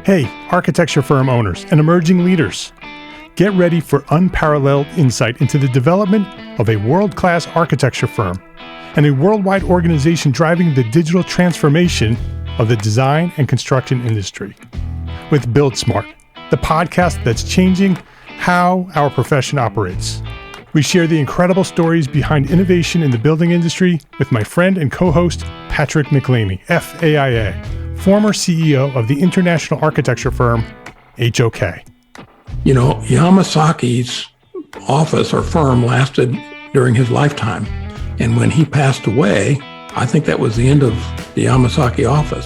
Hey, architecture firm owners and emerging leaders. Get ready for unparalleled insight into the development of a world-class architecture firm and a worldwide organization driving the digital transformation of the design and construction industry. With Build Smart, the podcast that's changing how our profession operates. We share the incredible stories behind innovation in the building industry with my friend and co-host, Patrick McLeamy, FAIA, former CEO of the international architecture firm, HOK. You know, Yamasaki's office or firm lasted during his lifetime. And when he passed away, I think that was the end of the Yamasaki office.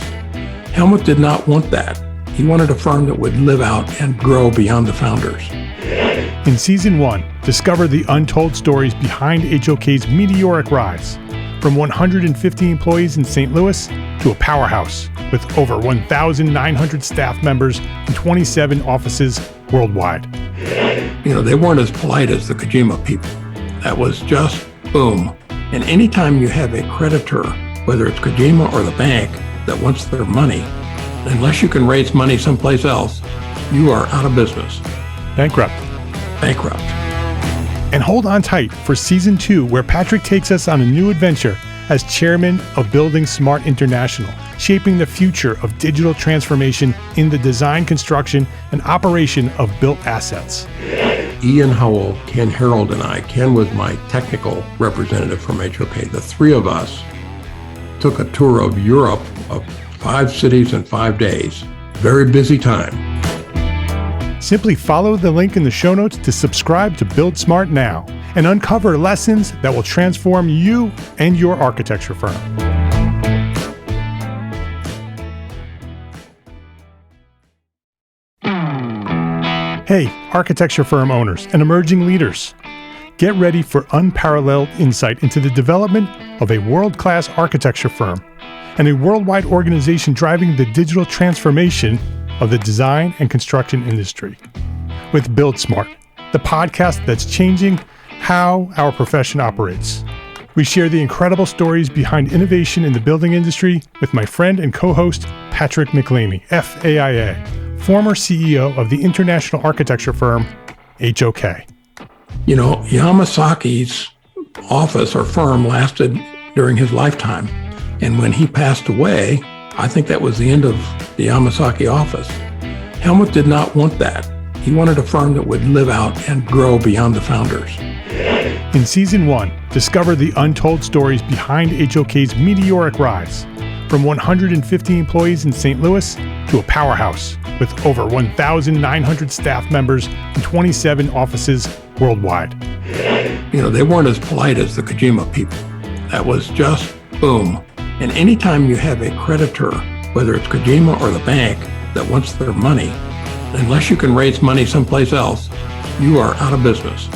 Helmut did not want that. He wanted a firm that would live out and grow beyond the founders. In Season 1, discover the untold stories behind HOK's meteoric rise, from 150 employees in St. Louis to a powerhouse with over 1,900 staff members and 27 offices worldwide. You know, they weren't as polite as the Kojima people. That was just boom. And anytime you have a creditor, whether it's Kojima or the bank, that wants their money, unless you can raise money someplace else, you are out of business. Bankrupt. And hold on tight for Season 2, where Patrick takes us on a new adventure as chairman of Building Smart International, shaping the future of digital transformation in the design, construction, and operation of built assets. Ian Howell, Ken Harold, and I, Ken was my technical representative from HOK. The three of us took a tour of Europe of 5 cities in 5 days. Very busy time. Simply follow the link in the show notes to subscribe to Build Smart now and uncover lessons that will transform you and your architecture firm. Hey, architecture firm owners and emerging leaders. Get ready for unparalleled insight into the development of a world-class architecture firm and a worldwide organization driving the digital transformation of the design and construction industry. With Build Smart, the podcast that's changing how our profession operates. We share the incredible stories behind innovation in the building industry with my friend and co-host, Patrick McLeamy, FAIA, former CEO of the international architecture firm, HOK. You know, Yamasaki's office or firm lasted during his lifetime. And when he passed away, I think that was the end of the Yamasaki office. Helmut did not want that. He wanted a firm that would live out and grow beyond the founders. In Season 1, discover the untold stories behind HOK's meteoric rise, from 150 employees in St. Louis to a powerhouse with over 1,900 staff members and 27 offices worldwide. You know, they weren't as polite as the Kojima people. That was just boom. And anytime you have a creditor, whether it's Kojima or the bank, that wants their money, unless you can raise money someplace else, you are out of business.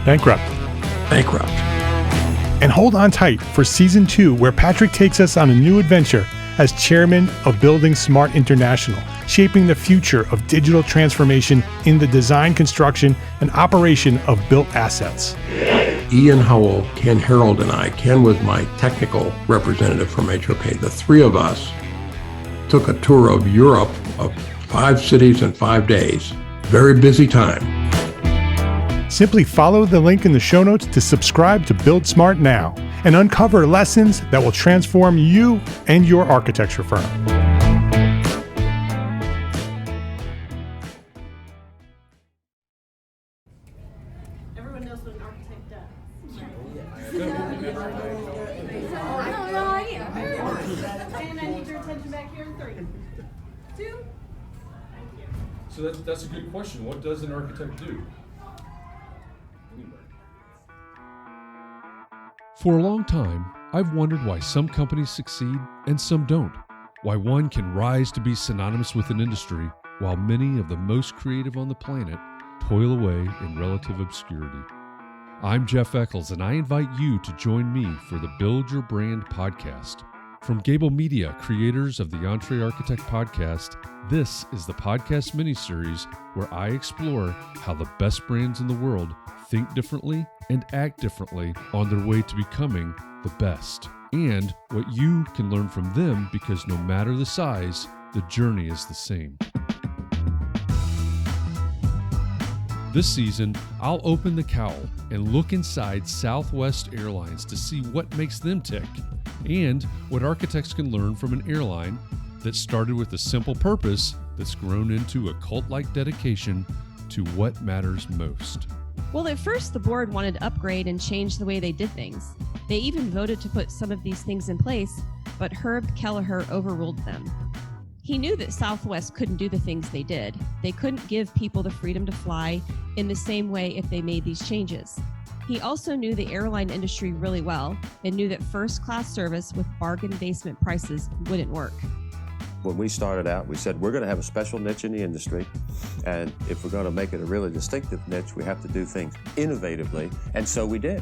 Bankrupt. And hold on tight for Season 2, where Patrick takes us on a new adventure as chairman of Building Smart International, shaping the future of digital transformation in the design, construction, and operation of built assets. Ian Howell, Ken Harold, and I, Ken was my technical representative from HOK. The three of us took a tour of Europe of 5 cities in 5 days. Very busy time. Simply follow the link in the show notes to subscribe to Build Smart now and uncover lessons that will transform you and your architecture firm. Everyone knows what an architect does. No idea. And I need your attention back here in 3, 2. Thank you. So that's a good question. What does an architect do? Anyway. For a long time, I've wondered why some companies succeed and some don't. Why one can rise to be synonymous with an industry while many of the most creative on the planet toil away in relative obscurity. I'm Jeff Eccles, and I invite you to join me for the Build Your Brand podcast. From Gable Media, creators of the EntreArchitect podcast, this is the podcast miniseries where I explore how the best brands in the world think differently and act differently on their way to becoming the best, and what you can learn from them, because no matter the size, the journey is the same. This season, I'll open the cowl and look inside Southwest Airlines to see what makes them tick and what architects can learn from an airline that started with a simple purpose that's grown into a cult-like dedication to what matters most. Well, at first, the board wanted to upgrade and change the way they did things. They even voted to put some of these things in place, but Herb Kelleher overruled them. He knew that Southwest couldn't do the things they did. They couldn't give people the freedom to fly in the same way if they made these changes. He also knew the airline industry really well and knew that first-class service with bargain basement prices wouldn't work. When we started out, we said we're going to have a special niche in the industry, and if we're going to make it a really distinctive niche, we have to do things innovatively, and so we did.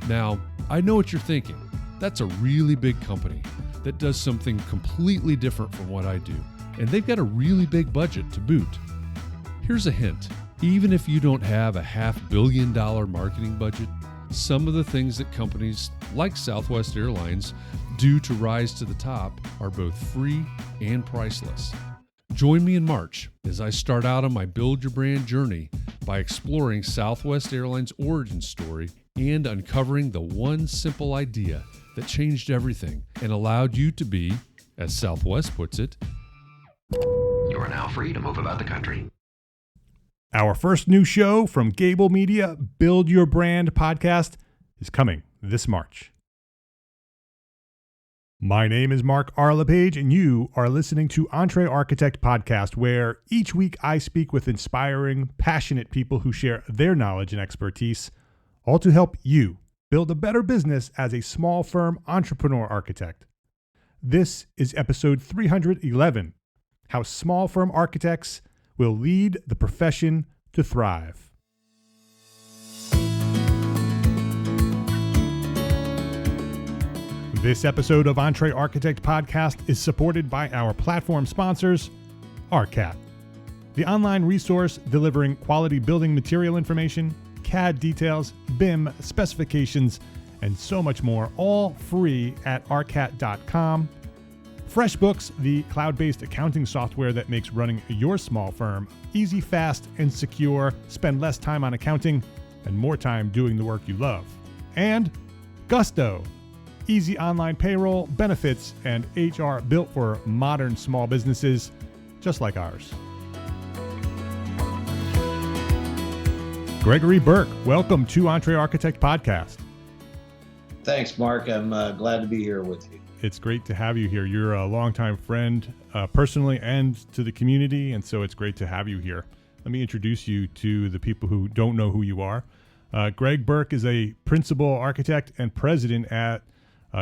Now, I know what you're thinking. That's a really big company that does something completely different from what I do, and they've got a really big budget to boot. Here's a hint. Even if you don't have a $500 million marketing budget, some of the things that companies like Southwest Airlines do to rise to the top are both free and priceless. Join me in March as I start out on my Build Your Brand journey by exploring Southwest Airlines' origin story and uncovering the one simple idea that changed everything and allowed you to be, as Southwest puts it, You are now free to move about the country. Our first new show from Gable Media, Build Your Brand podcast, is coming this March. My name is Mark R. LePage, and you are listening to EntreArchitect podcast, where each week I speak with inspiring, passionate people who share their knowledge and expertise, all to help you build a better business as a small firm entrepreneur architect. This is episode 311, How Small Firm Architects Will Lead the Profession to Thrive. This episode of EntreArchitect podcast is supported by our platform sponsors, ARCAT, the online resource delivering quality building material information, CAD details, BIM specifications, and so much more, all free at arcat.com. FreshBooks, the cloud-based accounting software that makes running your small firm easy, fast, and secure. Spend less time on accounting and more time doing the work you love. And Gusto, easy online payroll, benefits, and HR built for modern small businesses just like ours. Gregory Burke, welcome to EntreArchitect podcast. Thanks, Mark. I'm glad to be here with you. It's great to have you here. You're a longtime friend, personally and to the community, and so it's great to have you here. Let me introduce you to the people who don't know who you are. Greg Burke is a principal architect and president at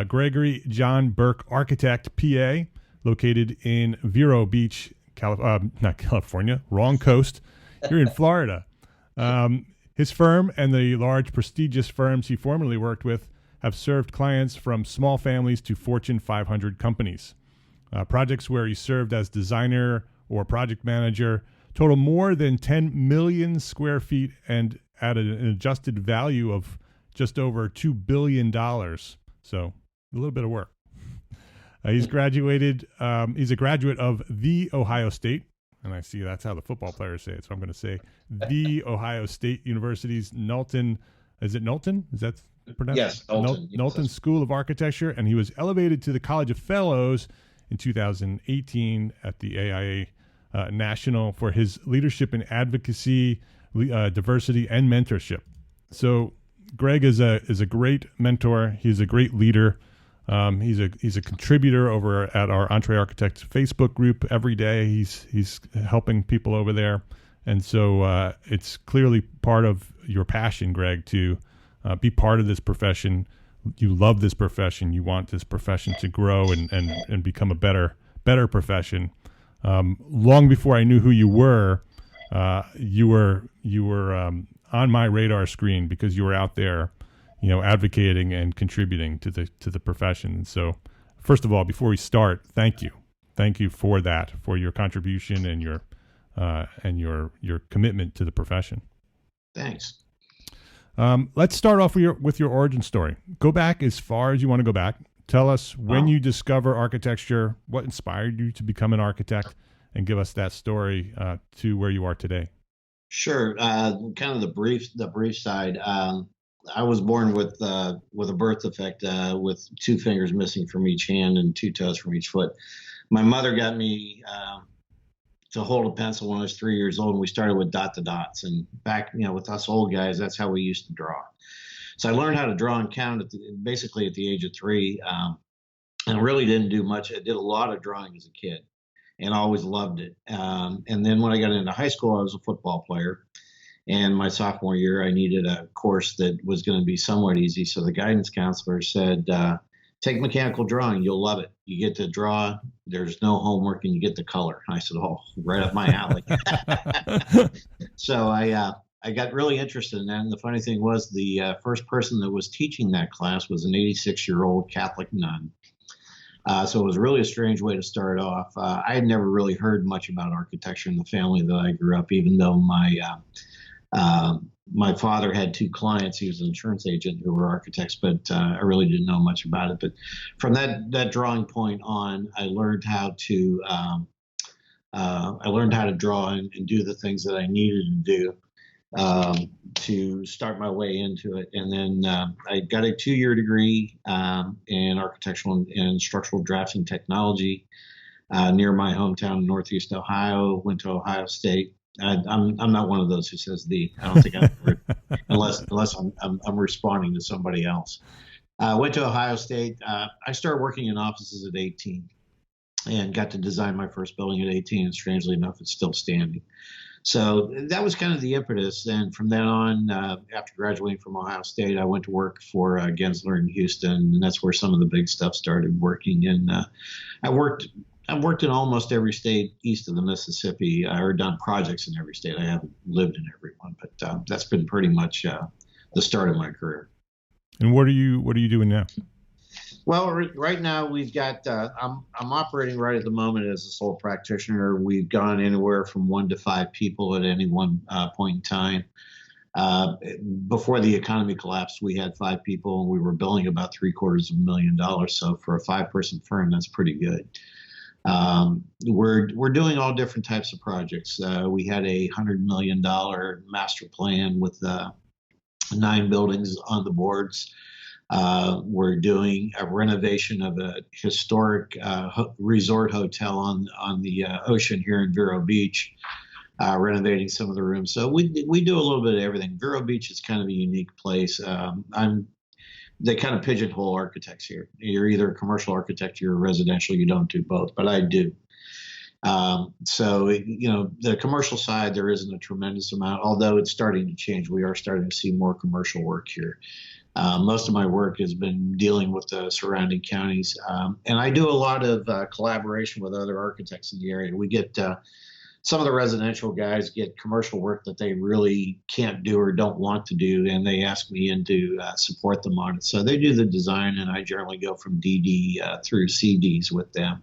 Gregory John Burke Architect, PA, located in Vero Beach, not California, wrong coast. You're in Florida. His firm and the large prestigious firms he formerly worked with have served clients from small families to Fortune 500 companies. Projects where he served as designer or project manager total more than 10 million square feet and at an adjusted value of just over $2 billion. So a little bit of work. He's graduated. He's a graduate of The Ohio State. And I see that's how the football players say it. So I'm going to say The Ohio State University's Knowlton. Is it Knowlton? Is that pronounced? Yes, Knowlton. Knowlton School of Architecture. And he was elevated to the College of Fellows in 2018 at the AIA National for his leadership in advocacy, diversity, and mentorship. So Greg is a great mentor. He's a great leader. He's a contributor over at our EntreArchitect Facebook group every day. He's helping people over there, and so it's clearly part of your passion, Greg, to be part of this profession. You love this profession. You want this profession to grow and become a better profession. Long before I knew who you were on my radar screen because you were out there, advocating and contributing to the profession. And so, first of all, before we start, thank you for that, for your contribution and your commitment to the profession. Thanks. Let's start off with your origin story. Go back as far as you want to go back. Tell us when you discover architecture, what inspired you to become an architect, and give us that story to where you are today. Sure. Kind of the brief side. I was born with a birth defect, with two fingers missing from each hand and two toes from each foot. My mother got me to hold a pencil when I was 3 years old, and we started with dot to dots. And back, with us old guys, that's how we used to draw. So I learned how to draw and count basically at the age of 3, and really didn't do much. I did a lot of drawing as a kid, and always loved it. And then when I got into high school, I was a football player. And my sophomore year, I needed a course that was going to be somewhat easy. So the guidance counselor said, take mechanical drawing. You'll love it. You get to draw. There's no homework, and you get to color. And I said, oh, right up my alley. So I got really interested in that. And the funny thing was, the first person that was teaching that class was an 86-year-old Catholic nun. So it was really a strange way to start off. I had never really heard much about architecture in the family that I grew up, even though my father had 2 clients. He was an insurance agent who were architects, but I really didn't know much about it. But from that drawing point on, I learned how to draw and do the things that I needed to do to start my way into it. And then I got a 2-year degree in architectural and structural drafting technology near my hometown in Northeast Ohio. Went to Ohio State. I'm not one of those who says the. I don't think I've ever, unless I'm responding to somebody else. Went to Ohio State. I started working in offices at 18, and got to design my first building at 18. And strangely enough, it's still standing. So that was kind of the impetus. And from then on, after graduating from Ohio State, I went to work for Gensler in Houston, and that's where some of the big stuff started working. And I've worked in almost every state east of the Mississippi, or done projects in every state. I haven't lived in every one, but that's been pretty much the start of my career. And what are you doing now? Well, right now we've got. I'm operating right at the moment as a sole practitioner. We've gone anywhere from 1 to 5 people at any one point in time. Before the economy collapsed, we had 5 people, and we were billing about $750,000. So for a 5-person firm, that's pretty good. We're doing all different types of projects. We had a $100 million master plan with 9 buildings on the boards. We're doing a renovation of a historic resort hotel on the ocean here in Vero Beach, renovating some of the rooms. So we do a little bit of everything. Vero Beach is kind of a unique place. They kind of pigeonhole architects here. You're either a commercial architect, you're a residential. You don't do both, but I do. So the commercial side, there isn't a tremendous amount, although it's starting to change. We are starting to see more commercial work here. Most of my work has been dealing with the surrounding counties, and I do a lot of collaboration with other architects in the area. We get some of the residential guys get commercial work that they really can't do or don't want to do, and they ask me in to support them on it. So they do the design, and I generally go from DD through CDs with them,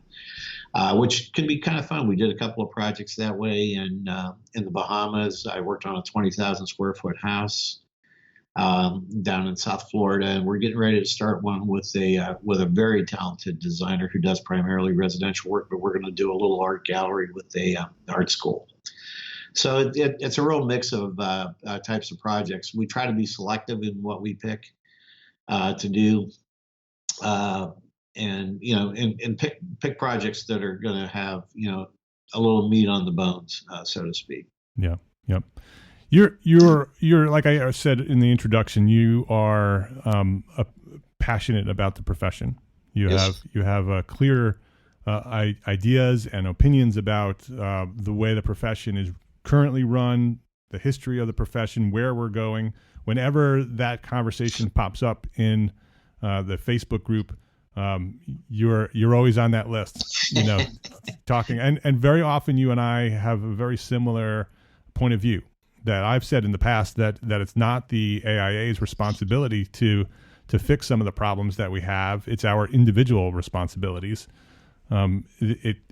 which can be kind of fun. We did a couple of projects that way in the Bahamas. I worked on a 20,000 square foot house down in South Florida, and we're getting ready to start one with a very talented designer who does primarily residential work, but we're going to do a little art gallery with a art school. So it's a real mix of types of projects. We try to be selective in what we pick to do, and pick projects that are going to have a little meat on the bones, so to speak. Yeah. Yep. You're like I said in the introduction, you are passionate about the profession. You have clear ideas and opinions about the way the profession is currently run, the history of the profession, where we're going. Whenever that conversation pops up in the Facebook group, you're always on that list, talking. And very often you and I have a very similar point of view. That I've said in the past that it's not the AIA's responsibility to fix some of the problems that we have. It's our individual responsibilities. And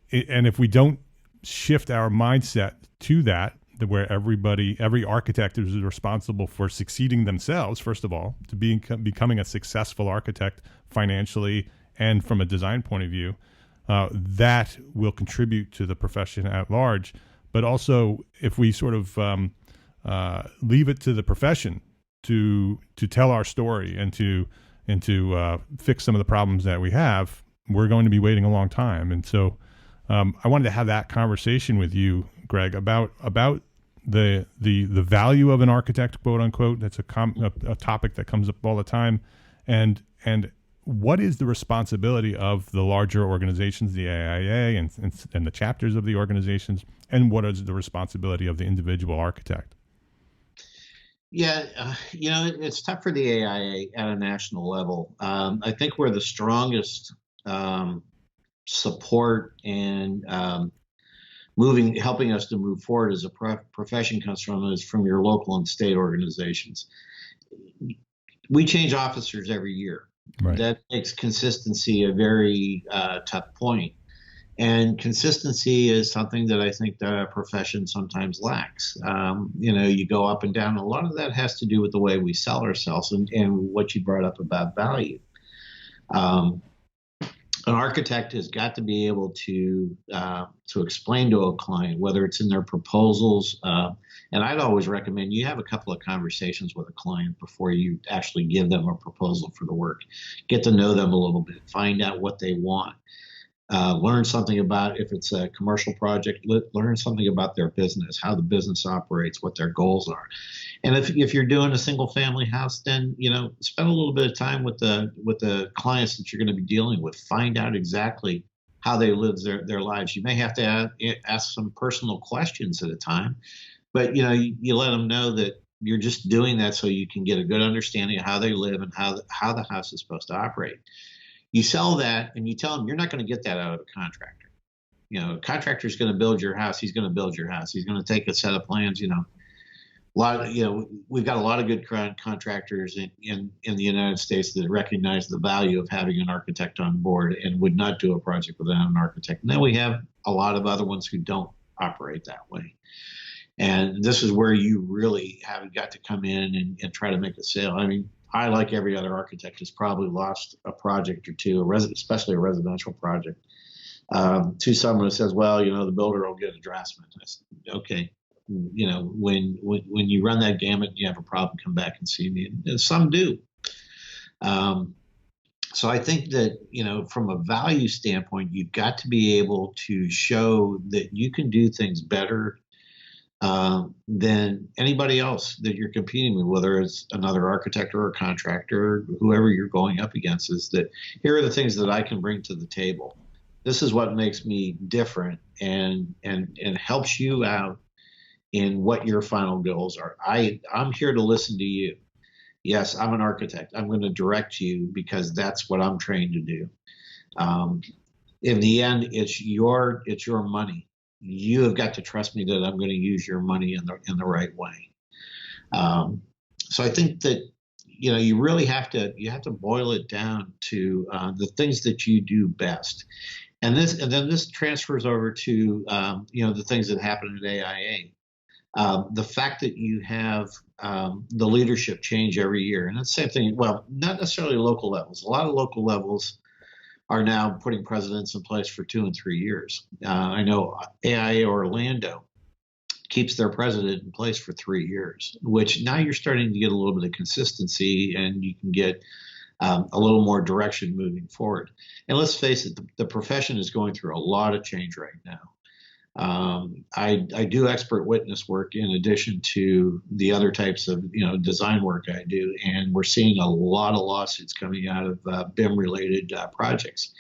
if we don't shift our mindset to that, where every architect is responsible for succeeding themselves, first of all, to becoming a successful architect financially and from a design point of view, that will contribute to the profession at large. But also, if we sort of leave it to the profession to tell our story and to fix some of the problems that we have, we're going to be waiting a long time. And so I wanted to have that conversation with you, Greg, about the value of an architect, quote unquote. That's a topic that comes up all the time, and what is the responsibility of the larger organizations, the AIA and the chapters of the organizations, and what is the responsibility of the individual architect? Yeah, it's tough for the AIA at a national level. I think where the strongest support and helping us to move forward as a profession comes from your local and state organizations. We change officers every year. Right. That makes consistency a very tough point. And consistency is something that I think the profession sometimes lacks. You go up and down. A lot of that has to do with the way we sell ourselves and what you brought up about value. An architect has got to be able to explain to a client, whether it's in their proposals, and I'd always recommend you have a couple of conversations with a client before you actually give them a proposal for the work. Get to know them a little bit, find out what they want. Learn something about, if it's a commercial project, learn something about their business, how the business operates, what their goals are. And if you're doing a single family house, then, spend a little bit of time with the clients that you're going to be dealing with. Find out exactly how they live their lives. You may have to ask some personal questions at a time, but, you let them know that you're just doing that so you can get a good understanding of how they live and how the house is supposed to operate. You sell that and you tell them you're not going to get that out of a contractor. A contractor is going to build your house. He's going to build your house. He's going to take a set of plans. We've got a lot of good contractors in the United States that recognize the value of having an architect on board and would not do a project without an architect. And then we have a lot of other ones who don't operate that way. And this is where you really have got to come in and try to make a sale. I mean, I, like every other architect, has probably lost a project or two, especially a residential project, to someone who says, well, the builder will get a draftsman. I said, okay. When you run that gamut and you have a problem, come back and see me. And some do. So I think that, from a value standpoint, you've got to be able to show that you can do things better than anybody else that you're competing with, whether it's another architect or a contractor, whoever you're going up against, is that here are the things that I can bring to the table. This is what makes me different and helps you out in what your final goals are. I'm here to listen to you. Yes, I'm an architect. I'm going to direct you because that's what I'm trained to do. In the end, it's your money. You have got to trust me that I'm going to use your money in the right way. So I think that you really have to boil it down to the things that you do best, and then this transfers over to the things that happen at AIA. The fact that you have the leadership change every year, and that's the same thing. Well, not necessarily local levels. A lot of local levels are now putting presidents in place for 2 and 3 years. I know AIA Orlando keeps their president in place for 3 years, which now you're starting to get a little bit of consistency and you can get a little more direction moving forward. And let's face it, the profession is going through a lot of change right now. I do expert witness work in addition to the other types of design work I do, and we're seeing a lot of lawsuits coming out of BIM related projects.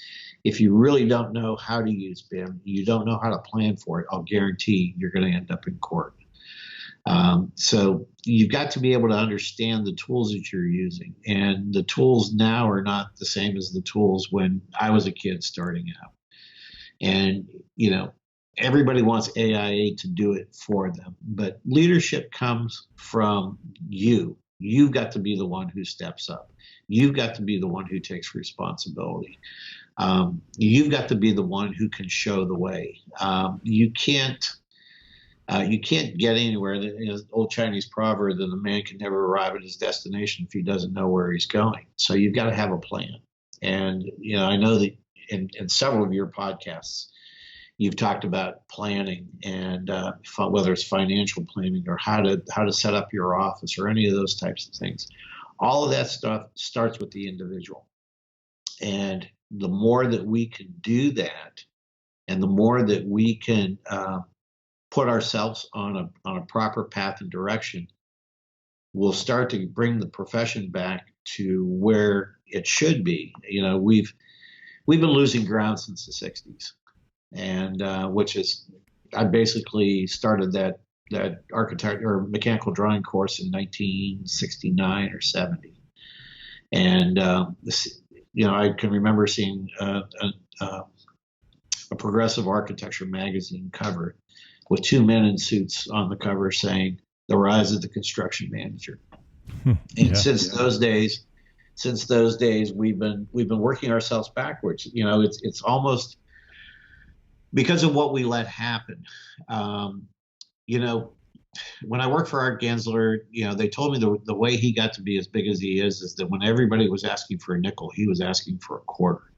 If you really don't know how to use BIM, you don't know how to plan for it, I'll guarantee you're going to end up in court. So you've got to be able to understand the tools that you're using, and the tools now are not the same as the tools when I was a kid starting out. And everybody wants AIA to do it for them, but leadership comes from you. You've got to be the one who steps up. You've got to be the one who takes responsibility. You've got to be the one who can show the way. You can't get anywhere. The old Chinese proverb that a man can never arrive at his destination if he doesn't know where he's going. So you've got to have a plan. And I know that in several of your podcasts, You've talked about planning and whether it's financial planning or how to set up your office or any of those types of things. All of that stuff starts with the individual. And the more that we can do that, and the more that we can put ourselves on a proper path and direction, we'll start to bring the profession back to where it should be. You know, we've been losing ground since the 60s, and which is, I basically started that architect or mechanical drawing course in 1969 or 70, and you know, I can remember seeing a progressive architecture magazine cover with two men in suits on the cover saying "The Rise of the Construction Manager." And since those days, we've been working ourselves backwards. You know, it's almost because of what we let happen. You know, when I worked for Art Gensler, you know, they told me the way he got to be as big as he is that when everybody was asking for a nickel, he was asking for a quarter.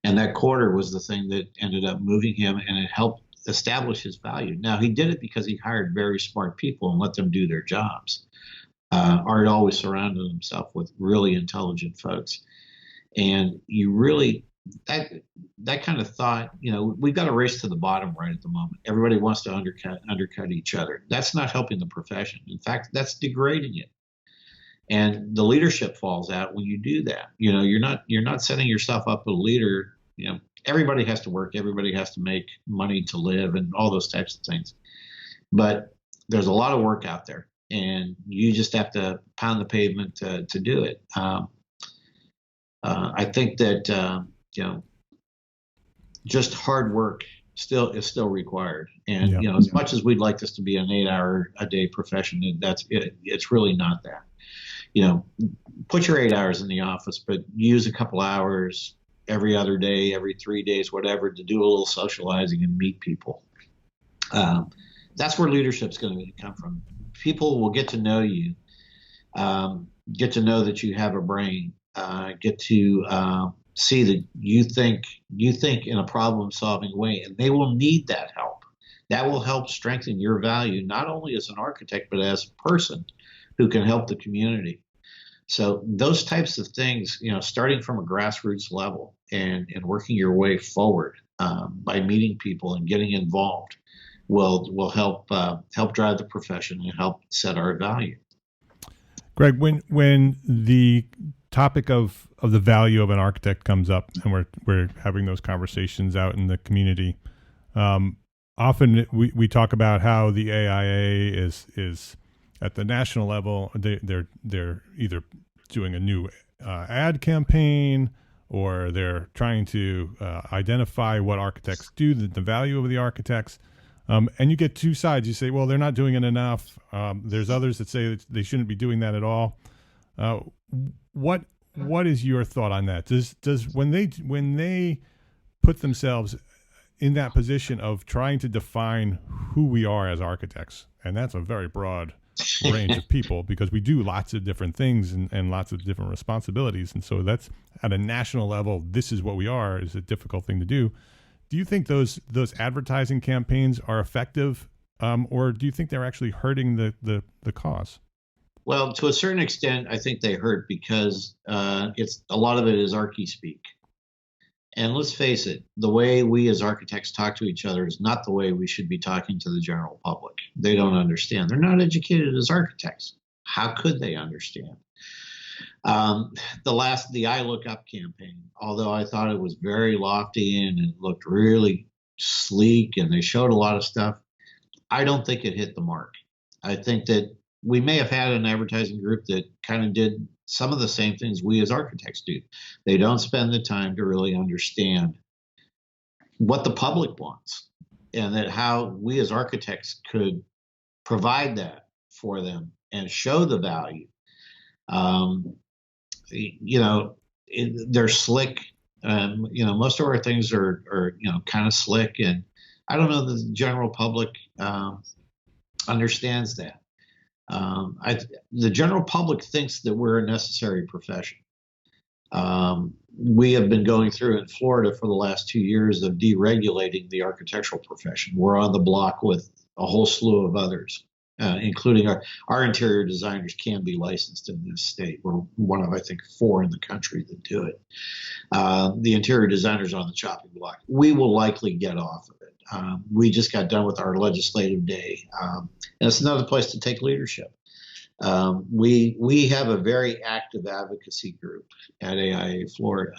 And that quarter was the thing that ended up moving him, and it helped establish his value. Now, he did it because he hired very smart people and let them do their jobs. Art always surrounded himself with really intelligent folks. And you really, that kind of thought, you know, we've got a race to the bottom right at the moment. Everybody wants to undercut each other. That's not helping the profession. In fact, that's degrading it. And the leadership falls out when you do that. You know, you're not setting yourself up as a leader. You know, everybody has to work, everybody has to make money to live, and all those types of things. But there's a lot of work out there, and you just have to pound the pavement to do it. I think that you know, just hard work is still required. And you know, as much as we'd like this to be an 8-hour-a-day profession, it's really not that. You know, put your 8 hours in the office, but use a couple hours every other day, every 3 days, whatever, to do a little socializing and meet people. That's where leadership's going to come from. People will get to know you, get to know that you have a brain, get to see that you think in a problem-solving way, and they will need that help. That will help strengthen your value, not only as an architect, but as a person who can help the community. So those types of things, you know, starting from a grassroots level and working your way forward by meeting people and getting involved will help drive the profession and help set our value. Greg, when the topic of the value of an architect comes up, and we're having those conversations out in the community, often we talk about how the AIA is at the national level. They're either doing a new ad campaign, or they're trying to identify what architects do, the value of the architects. And you get two sides. You say, well, they're not doing it enough. There's others that say that they shouldn't be doing that at all. What is your thought on that? Does when they put themselves in that position of trying to define who we are as architects, and that's a very broad range of people, because we do lots of different things and lots of different responsibilities, and so that's at a national level, this is what we are, is a difficult thing to do. Do you think those advertising campaigns are effective, or do you think they're actually hurting the cause? Well, to a certain extent, I think they hurt because it's a lot of it is archy speak. And let's face it, the way we as architects talk to each other is not the way we should be talking to the general public. They don't understand. They're not educated as architects. How could they understand? The I Look Up campaign, although I thought it was very lofty and it looked really sleek and they showed a lot of stuff, I don't think it hit the mark. I think that we may have had an advertising group that kind of did some of the same things we as architects do. They don't spend the time to really understand what the public wants, and that how we as architects could provide that for them and show the value. You know, they're slick. You know, most of our things are you know, kind of slick, and I don't know that the general public understands that. The general public thinks that we're a necessary profession. we have been going through in Florida for the last 2 years of deregulating the architectural profession. We're on the block with a whole slew of others, including our interior designers can be licensed in this state. We're one of, I think, 4 in the country that do it. The interior designers are on the chopping block. We will likely get off of it. We just got done with our legislative day, and it's another place to take leadership. We have a very active advocacy group at AIA Florida,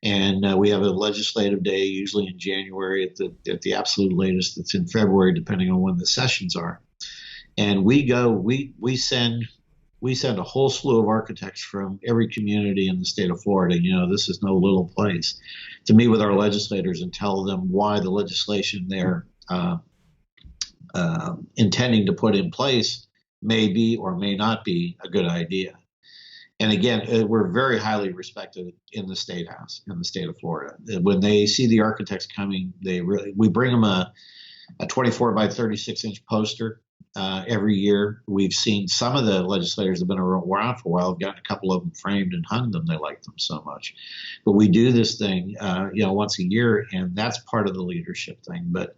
and we have a legislative day usually in January, at the absolute latest it's in February, depending on when the sessions are. And we send a whole slew of architects from every community in the state of Florida. This is no little place, to meet with our legislators and tell them why the legislation they're intending to put in place may be or may not be a good idea. And again, we're very highly respected in the State House, in the state of Florida. When they see the architects coming, we bring them a 24 by 36 inch poster every year. We've seen some of the legislators that have been around for a while have gotten a couple of them framed and hung them. They like them so much. But we do this thing, once a year, and that's part of the leadership thing. But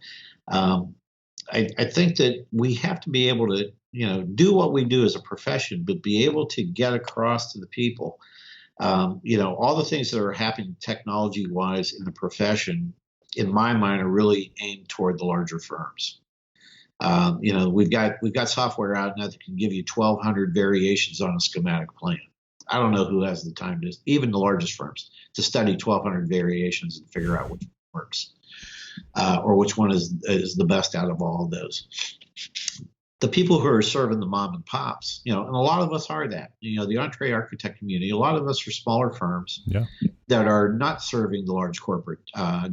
I think that we have to be able to, do what we do as a profession, but be able to get across to the people, all the things that are happening technology-wise in the profession, in my mind, are really aimed toward the larger firms. We've got software out now that can give you 1,200 variations on a schematic plan. I don't know who has the time to, even the largest firms, to study 1,200 variations and figure out which one works, or which one is the best out of all of those. The people who are serving the mom and pops, and a lot of us are that, the EntreArchitect community, a lot of us are smaller firms that are not serving the large corporate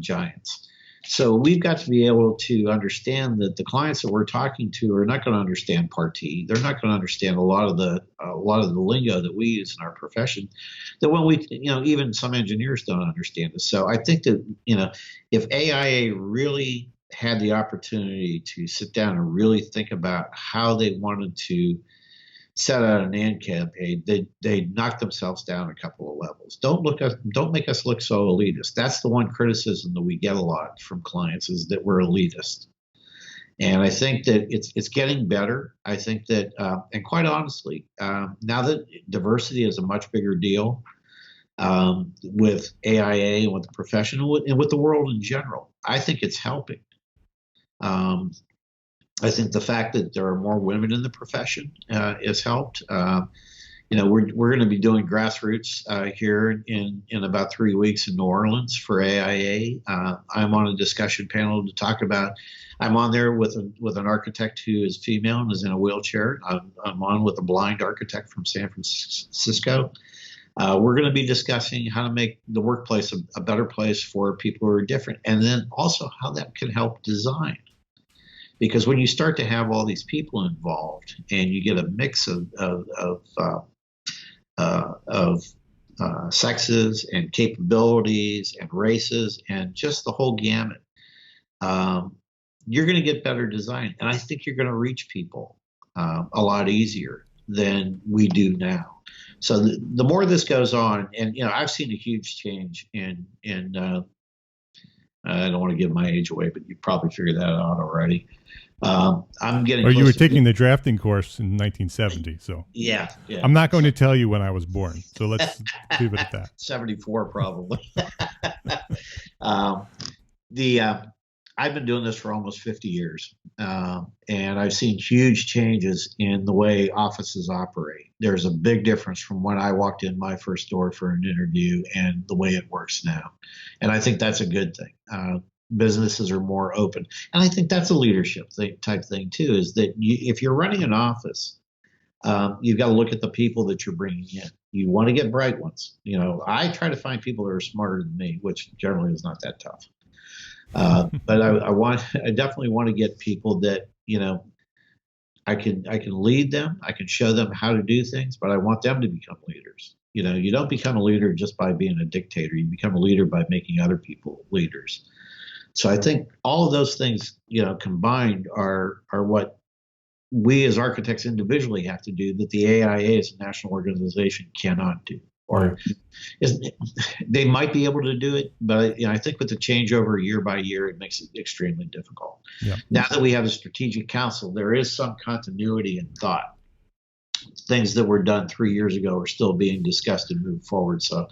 giants. So we've got to be able to understand that the clients that we're talking to are not going to understand Part T. They're not going to understand a lot of the lingo that we use in our profession. That when we, even some engineers don't understand it. So I think that if AIA really had the opportunity to sit down and really think about how they wanted to set out an ad campaign, they knock themselves down a couple of levels. Don't make us look so elitist. That's the one criticism that we get a lot from clients, is that we're elitist. And I think that it's getting better. I think that, and quite honestly, now that diversity is a much bigger deal with AIA and with the profession and with the world in general, I think it's helping. I think the fact that there are more women in the profession has helped. We're going to be doing grassroots here in about 3 weeks in New Orleans for AIA. I'm on a discussion panel to talk about. I'm on there with an architect who is female and is in a wheelchair. I'm on with a blind architect from San Francisco. We're going to be discussing how to make the workplace a better place for people who are different, and then also how that can help design. Because when you start to have all these people involved, and you get a mix of sexes and capabilities and races and just the whole gamut, you're going to get better design, and I think you're going to reach people a lot easier than we do now. So the more this goes on, and I've seen a huge change in I don't want to give my age away, but you probably figured that out already. I'm getting. Or you were taking the drafting course in 1970, so yeah. I'm not going to tell you when I was born, so let's leave it at that. 74 probably. I've been doing this for almost 50 years, and I've seen huge changes in the way offices operate. There's a big difference from when I walked in my first door for an interview and the way it works now. And I think that's a good thing. Businesses are more open. And I think that's a leadership type thing too, is that if you're running an office, you've got to look at the people that you're bringing in. You want to get bright ones. I try to find people that are smarter than me, which generally is not that tough. But I definitely want to get people that, I can lead them. I can show them how to do things, but I want them to become leaders. You don't become a leader just by being a dictator. You become a leader by making other people leaders. So I think all of those things, combined are what we as architects individually have to do that the AIA as a national organization cannot do. or they might be able to do it, but I think with the changeover year by year, it makes it extremely difficult. Yeah. Now that we have a strategic council, there is some continuity in thought. Things that were done 3 years ago are still being discussed and moved forward. So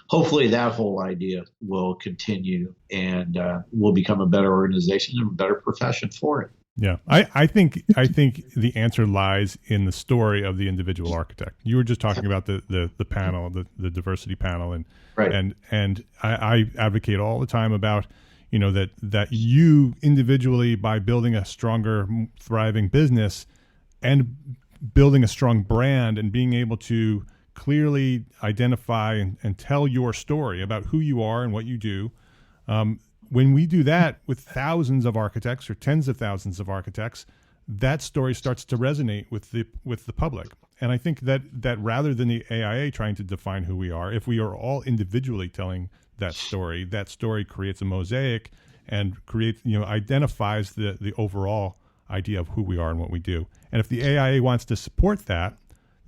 hopefully that whole idea will continue and will become a better organization and a better profession for it. Yeah, I think the answer lies in the story of the individual architect. You were just talking about the panel, the diversity panel, and right. and I advocate all the time about that you individually, by building a stronger, thriving business and building a strong brand and being able to clearly identify and tell your story about who you are and what you do. When we do that with thousands of architects or tens of thousands of architects, that story starts to resonate with the public. And I think that rather than the AIA trying to define who we are, if we are all individually telling that story creates a mosaic and identifies the overall idea of who we are and what we do. And if the AIA wants to support that,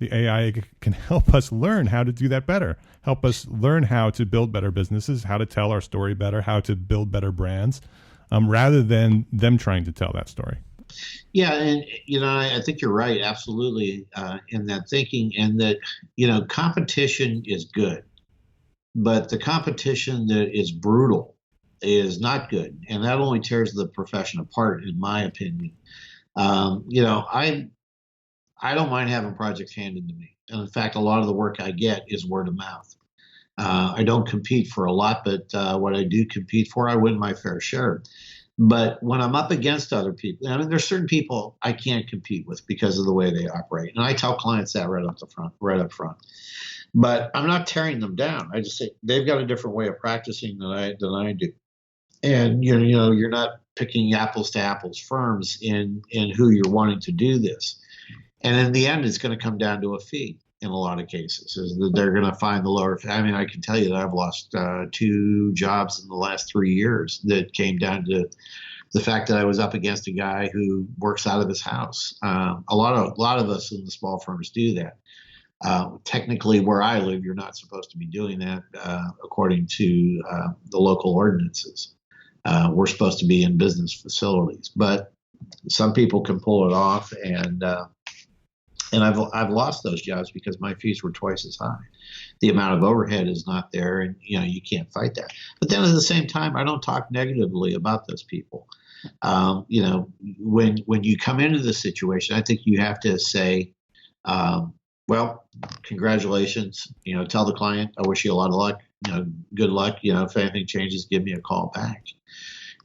the AIA can help us learn how to do that better, help us learn how to build better businesses, how to tell our story better, how to build better brands, rather than them trying to tell that story. Yeah, and I think you're right, absolutely, in that thinking, and that competition is good, but the competition that is brutal is not good, and that only tears the profession apart, in my opinion. I don't mind having projects handed to me. And in fact, a lot of the work I get is word of mouth. I don't compete for a lot, but what I do compete for, I win my fair share. But when I'm up against other people, there's certain people I can't compete with because of the way they operate. And I tell clients that right up front. But I'm not tearing them down. I just say they've got a different way of practicing than I do. And you're not picking apples to apples firms in who you're wanting to do this. And in the end, it's going to come down to a fee in a lot of cases. Is that they're going to find the lower fee. I can tell you that I've lost 2 jobs in the last 3 years that came down to the fact that I was up against a guy who works out of his house. A lot of us in the small firms do that. Technically, where I live, you're not supposed to be doing that according to the local ordinances. We're supposed to be in business facilities, but some people can pull it off, and I've lost those jobs because my fees were twice as high. The amount of overhead is not there, and you can't fight that. But then at the same time, I don't talk negatively about those people. When you come into this situation, I think you have to say, well, congratulations. Tell the client, I wish you a lot of luck. Good luck. If anything changes, give me a call back.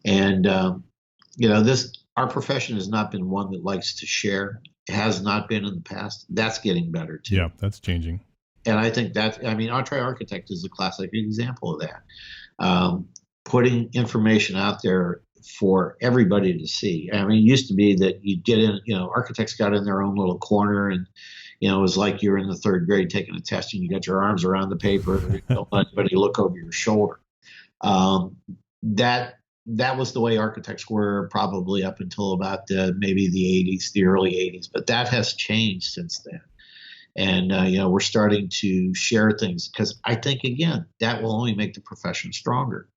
And our profession has not been one that likes to share. It has not been in the past. That's getting better too. Yeah, that's changing. And I think that, EntreArchitect is a classic example of that. Putting information out there for everybody to see. It used to be that you get in, architects got in their own little corner, and it was like you're in the 3rd grade taking a test and you got your arms around the paper and you don't let anybody look over your shoulder. That was the way architects were probably up until about maybe the early 80s, but that has changed since then. And, we're starting to share things because I think, again, that will only make the profession stronger.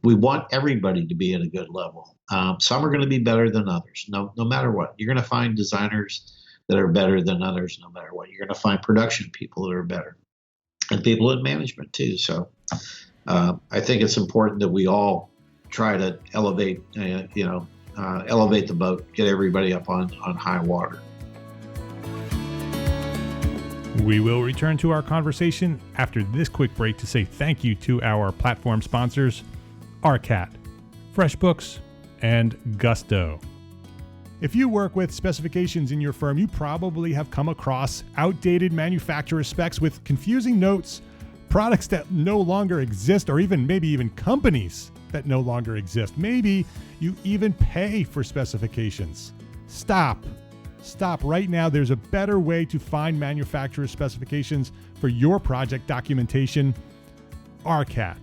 We want everybody to be at a good level. Some are going to be better than others, no matter what. You're going to find designers that are better than others, no matter what. You're going to find production people that are better, and people in management too. So I think it's important that we all try to elevate the boat, get everybody up on high water. We will return to our conversation after this quick break to say thank you to our platform sponsors, ARCAT, FreshBooks, and Gusto. If you work with specifications in your firm, you probably have come across outdated manufacturer specs with confusing notes, products that no longer exist, or maybe even companies that no longer exist. Maybe you even pay for specifications. Stop right now. There's a better way to find manufacturer specifications for your project documentation. ARCAT.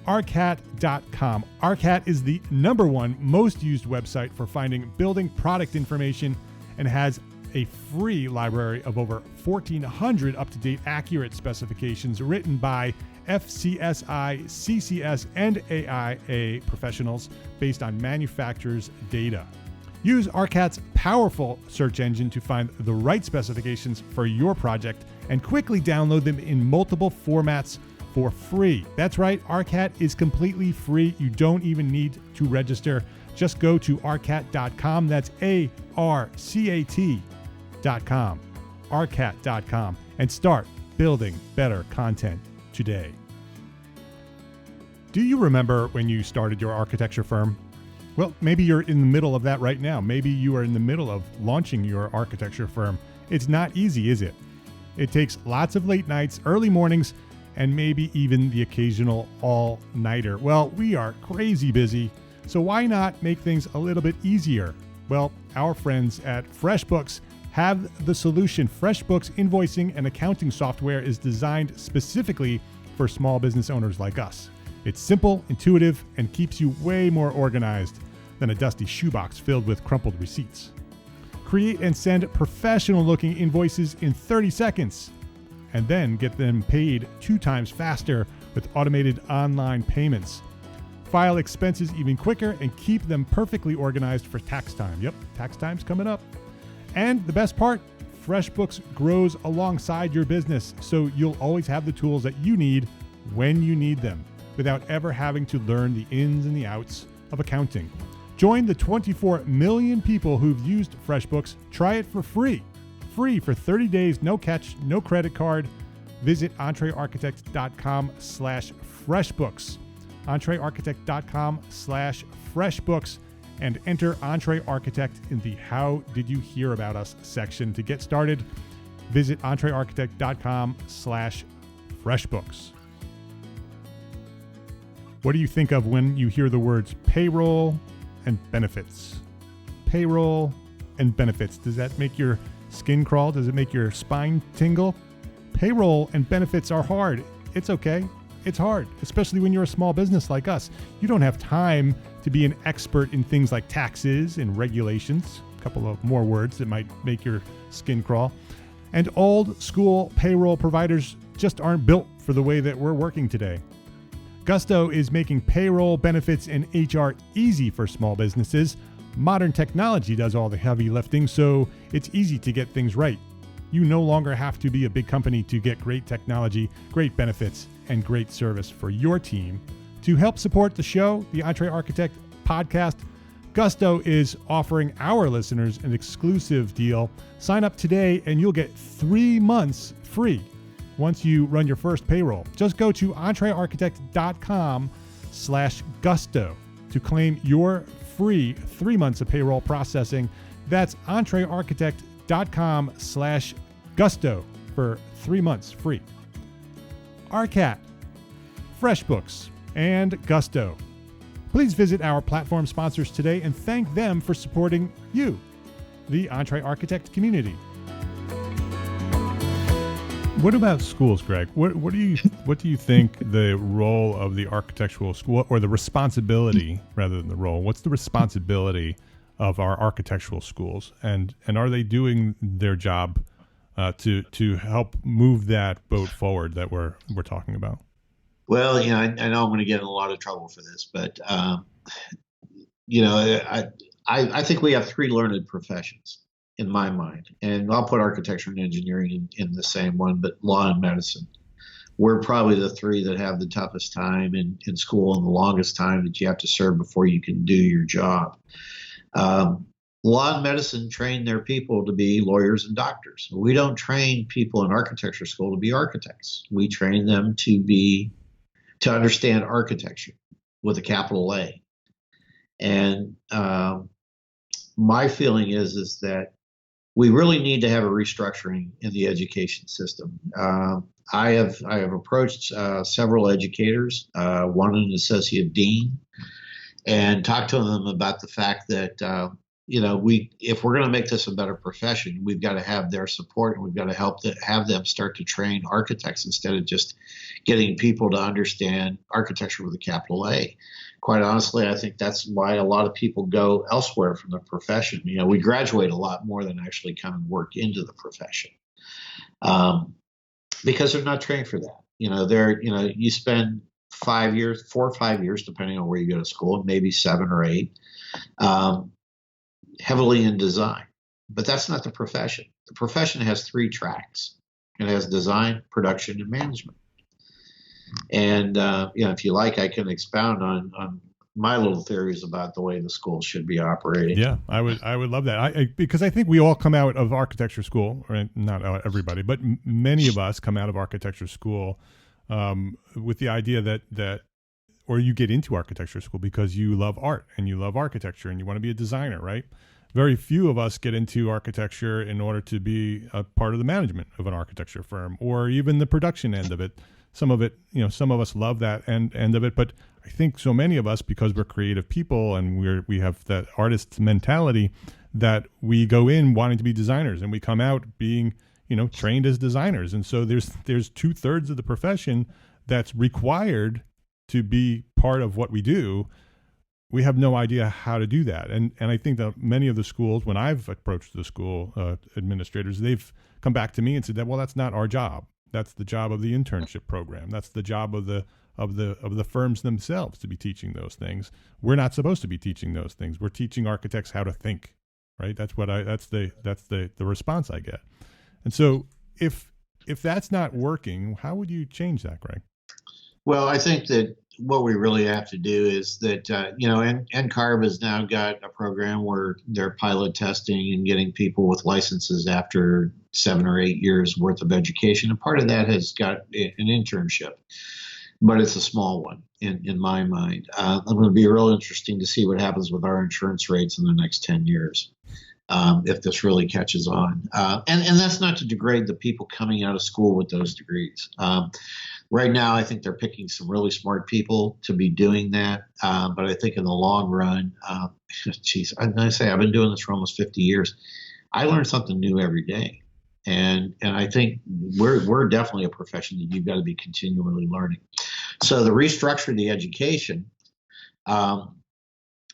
ARCAT.com. ARCAT is the #1 most used website for finding building product information and has a free library of over 1,400 up-to-date accurate specifications written by FCSI, CCS, and AIA professionals based on manufacturer's data. Use ARCAT's powerful search engine to find the right specifications for your project and quickly download them in multiple formats for free. That's right, ARCAT is completely free. You don't even need to register. Just go to arcat.com. That's ARCAT.com. arcat.com and start building better content today. Do you remember when you started your architecture firm? Well, maybe you're in the middle of that right now. Maybe you are in the middle of launching your architecture firm. It's not easy, is it? It takes lots of late nights, early mornings, and maybe even the occasional all-nighter. Well, we are crazy busy, so why not make things a little bit easier? Well, our friends at FreshBooks have the solution. FreshBooks invoicing and accounting software is designed specifically for small business owners like us. It's simple, intuitive, and keeps you way more organized than a dusty shoebox filled with crumpled receipts. Create and send professional-looking invoices in 30 seconds, and then get them paid 2 times faster with automated online payments. File expenses even quicker and keep them perfectly organized for tax time. Yep, tax time's coming up. And the best part, FreshBooks grows alongside your business, so you'll always have the tools that you need when you need them, without ever having to learn the ins and the outs of accounting. Join the 24 million people who've used FreshBooks. Try it for free. Free for 30 days, no catch, no credit card. Visit EntreArchitect.com/FreshBooks. EntreArchitect.com/FreshBooks and enter EntreArchitect in the How Did You Hear About Us section to get started. Visit EntreArchitect.com/FreshBooks. What do you think of when you hear the words payroll and benefits? Payroll and benefits. Does that make your skin crawl? Does it make your spine tingle? Payroll and benefits are hard. It's okay. It's hard, especially when you're a small business like us. You don't have time to be an expert in things like taxes and regulations. A couple of more words that might make your skin crawl. And old school payroll providers just aren't built for the way that we're working today. Gusto is making payroll, benefits, and HR easy for small businesses. Modern technology does all the heavy lifting, so it's easy to get things right. You no longer have to be a big company to get great technology, great benefits, and great service for your team. To help support the show, the EntreArchitect podcast, Gusto is offering our listeners an exclusive deal. Sign up today and you'll get 3 months free once you run your first payroll. Just go to EntreArchitect.com/Gusto to claim your free 3 months of payroll processing. That's EntreArchitect.com/Gusto for 3 months free. ARCAT, FreshBooks, and Gusto. Please visit our platform sponsors today and thank them for supporting you, the EntreArchitect community. What about schools, Greg? What do you think the role of the architectural school, or the responsibility rather than the role? What's the responsibility of our architectural schools, and are they doing their job to help move that boat forward that we're talking about? Well, I know I'm going to get in a lot of trouble for this, but I think we have 3 learned professions in my mind, and I'll put architecture and engineering in the same one, but law and medicine. We're probably the 3 that have the toughest time in school and the longest time that you have to serve before you can do your job. Law and medicine train their people to be lawyers and doctors. We don't train people in architecture school to be architects. We train them to understand architecture with a capital A. And my feeling is that we really need to have a restructuring in the education system. I have approached several educators, one an associate dean, and talked to them about the fact that if we're going to make this a better profession, we've got to have their support, and we've got to have them start to train architects instead of just getting people to understand architecture with a capital A. Quite honestly, I think that's why a lot of people go elsewhere from the profession. We graduate a lot more than actually come and work into the profession, because they're not trained for that. You spend 4 or 5 years, depending on where you go to school, maybe 7 or 8. Heavily in design, but that's not the profession. The profession has 3 tracks. It has design, production, and management. And if you like, I can expound on my little theories about the way the school should be operating. Yeah, I would love that. Because I think we all come out of architecture school, or not everybody, but many of us come out of architecture school with the idea that or you get into architecture school because you love art and you love architecture and you want to be a designer, right? Very few of us get into architecture in order to be a part of the management of an architecture firm or even the production end of it. Some of it, some of us love that end of it, but I think so many of us, because we're creative people and we have that artist mentality, that we go in wanting to be designers and we come out being, trained as designers. And so there's 2/3 of the profession that's required to be part of what we do. We have no idea how to do that. And I think that many of the schools, when I've approached the school administrators, they've come back to me and said that, well, that's not our job. That's the job of the internship program. That's the job of the firms themselves to be teaching those things. We're not supposed to be teaching those things. We're teaching architects how to think, right? That's the response I get. And so if that's not working, how would you change that, Greg? Well, I think that what we really have to do is that, NCARB has now got a program where they're pilot testing and getting people with licenses after 7 or 8 years worth of education. And part of that has got an internship, but it's a small one in my mind. I'm going to be real interesting to see what happens with our insurance rates in the next 10 years. If this really catches on. And that's not to degrade the people coming out of school with those degrees. Right now, I think they're picking some really smart people to be doing that. But I think in the long run, I've been doing this for almost 50 years. I learn something new every day. And I think we're definitely a profession that you've got to be continually learning. So the restructure of the education,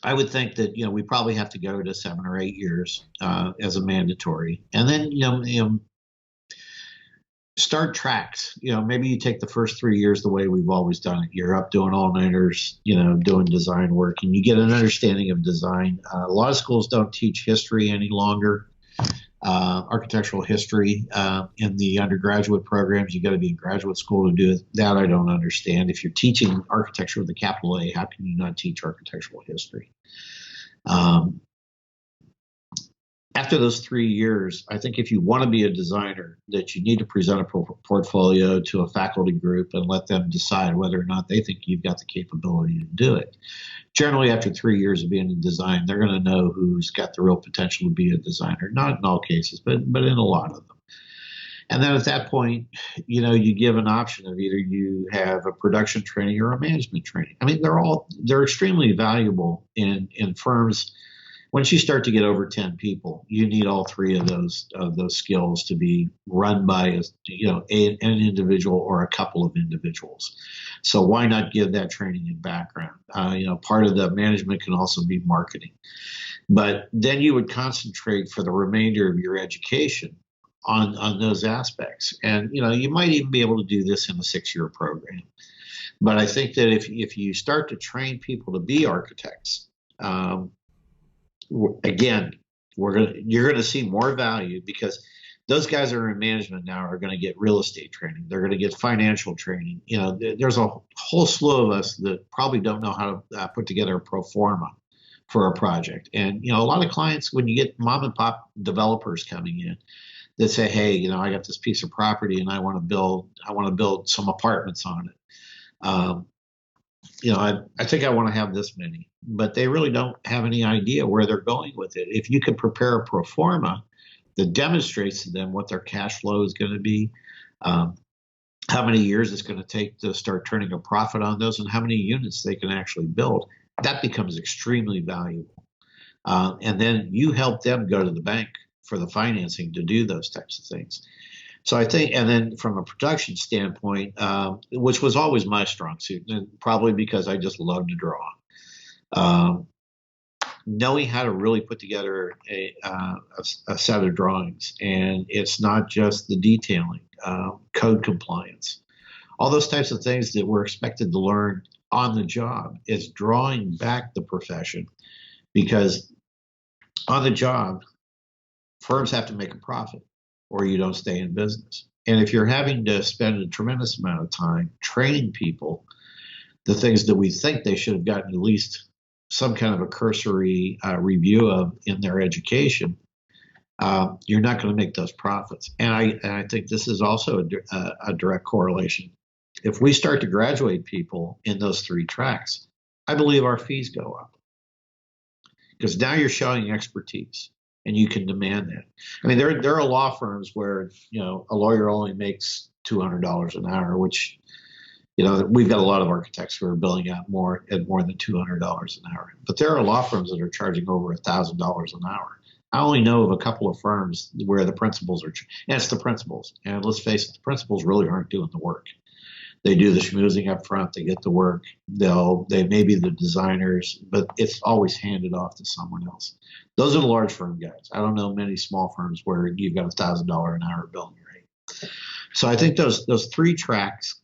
I would think that, we probably have to go to 7 or 8 years as a mandatory. And then, start tracks. Maybe you take the first 3 years the way we've always done it. You're up doing all-nighters, doing design work, and you get an understanding of design. A lot of schools don't teach history any longer, architectural history in the undergraduate programs. You got to be in graduate school to do it. That I don't understand. If you're teaching architecture with a capital A, how can you not teach architectural history? After those 3 years, I think if you want to be a designer, that you need to present a portfolio to a faculty group and let them decide whether or not they think you've got the capability to do it. Generally, after 3 years of being in design, they're going to know who's got the real potential to be a designer. Not in all cases, but in a lot of them. And then at that point, you give an option of either you have a production training or a management training. I mean, they're extremely valuable in firms. Once you start to get over 10 people, you need all 3 of those skills to be run by an individual or a couple of individuals. So why not give that training and background? Part of the management can also be marketing. But then you would concentrate for the remainder of your education on those aspects. And you might even be able to do this in a 6-year program. But I think that if you start to train people to be architects, again, you're going to see more value, because those guys that are in management now are going to get real estate training. They're going to get financial training. There's a whole slew of us that probably don't know how to put together a pro forma for a project. And, a lot of clients, when you get mom and pop developers coming in that say, hey, I got this piece of property and I want to build some apartments on it. I think I want to have this many, but they really don't have any idea where they're going with it. If you could prepare a pro forma that demonstrates to them what their cash flow is going to be, how many years it's going to take to start turning a profit on those, and how many units they can actually build, that becomes extremely valuable. And then you help them go to the bank for the financing to do those types of things. So I think, and then from a production standpoint, which was always my strong suit, and probably because I just love to draw, knowing how to really put together a set of drawings. And it's not just the detailing, code compliance, all those types of things that we're expected to learn on the job. Is drawing back the profession, because on the job, firms have to make a profit or you don't stay in business. And if you're having to spend a tremendous amount of time training people, the things that we think they should have gotten at least some kind of a cursory review of in their education, you're not going to make those profits. And I think this is also a direct correlation. If we start to graduate people in those 3 tracks, I believe our fees go up, because now you're showing expertise and you can demand that. I mean, there are law firms where, a lawyer only makes $200 an hour, which, we've got a lot of architects who are billing out more than $200 an hour. But there are law firms that are charging over $1,000 an hour. I only know of a couple of firms where the principals are, and it's the principals. And let's face it, the principals really aren't doing the work. They do the schmoozing up front. They get the work. They may be the designers, but it's always handed off to someone else. Those are the large firm guys. I don't know many small firms where you've got $1,000 an hour billing rate. So I think those 3 tracks,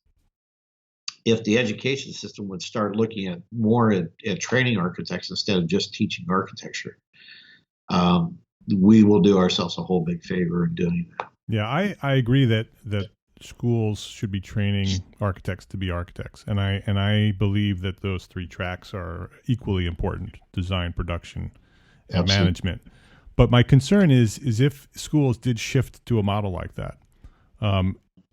if the education system would start looking at more at training architects instead of just teaching architecture, we will do ourselves a whole big favor in doing that. Yeah, I agree that schools should be training architects to be architects, and I believe that those 3 tracks are equally important: design, production, and Absolutely. management. But my concern is if schools did shift to a model like that,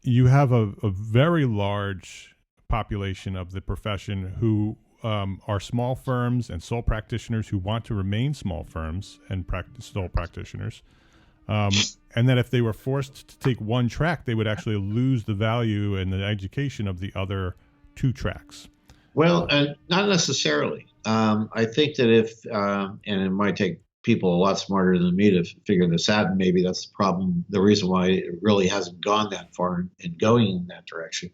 you have a very large population of the profession who are small firms and sole practitioners who want to remain small firms and sole practitioners. And that if they were forced to take one track, they would actually lose the value and the education of the other 2 tracks. Well, not necessarily. I think that and it might take people a lot smarter than me to figure this out, and maybe that's the problem, the reason why it really hasn't gone that far in going in that direction.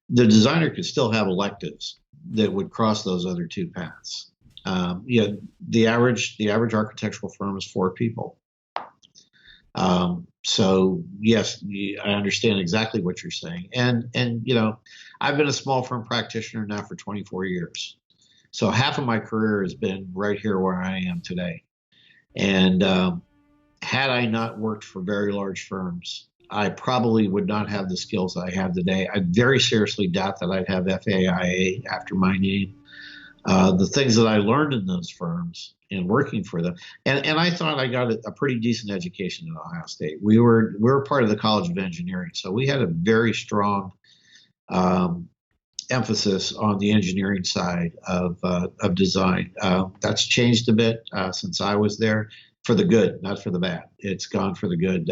The designer could still have electives that would cross those other 2 paths. The average architectural firm is 4 people. So yes, I understand exactly what you're saying. And I've been a small firm practitioner now for 24 years. So half of my career has been right here where I am today. And, had I not worked for very large firms, I probably would not have the skills that I have today. I very seriously doubt that I'd have FAIA after my name. The things that I learned in those firms and working for them. And I thought I got a pretty decent education at Ohio State. We were part of the College of Engineering, so we had a very strong emphasis on the engineering side of design. That's changed a bit since I was there, for the good, not for the bad. It's gone for the good.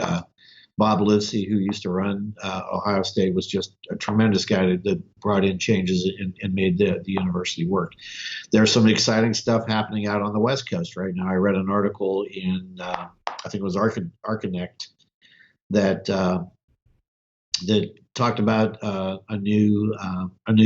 Bob Livesey, who used to run Ohio State, was just a tremendous guy that brought in changes and made the university work. There's some exciting stuff happening out on the West Coast right now. I read an article in, I think it was Architect, that talked about a new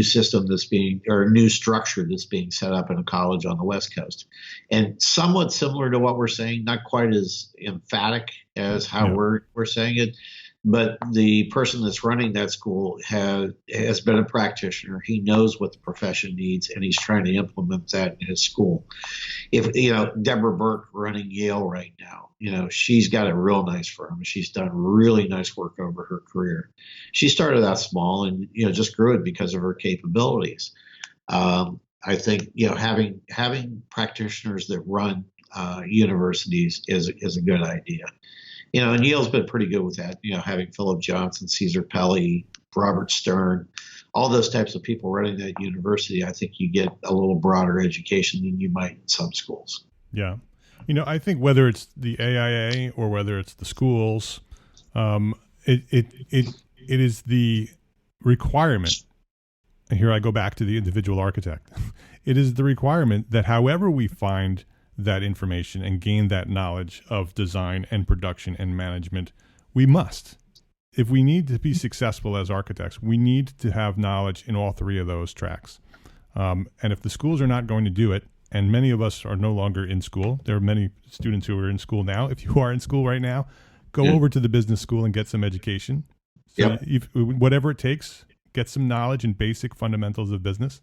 system a new structure that's being set up in a college on the West Coast, and somewhat similar to what we're saying, not quite as emphatic as how we're saying it, but the person that's running that school has been a practitioner. He knows what the profession needs, and he's trying to implement that in his school. If Deborah Burke running Yale right now, she's got a real nice firm. She's done really nice work over her career. She started out small and just grew it because of her capabilities. I think having practitioners that run universities is a good idea. And Yale's been pretty good with that. Having Philip Johnson, Caesar Pelli, Robert Stern, all those types of people running that university. I think you get a little broader education than you might in some schools. Yeah. I think whether it's the AIA or whether it's the schools, it is the requirement. And here I go back to the individual architect. It is the requirement that however we find that information and gain that knowledge of design and production and management. We must. If we need to be successful as architects, we need to have knowledge in all three of those tracks. And if the schools are not going to do it, and many of us are no longer in school, there are many students who are in school now. If you are in school right now, go over to the business school and get some education. So whatever it takes, get some knowledge and basic fundamentals of business,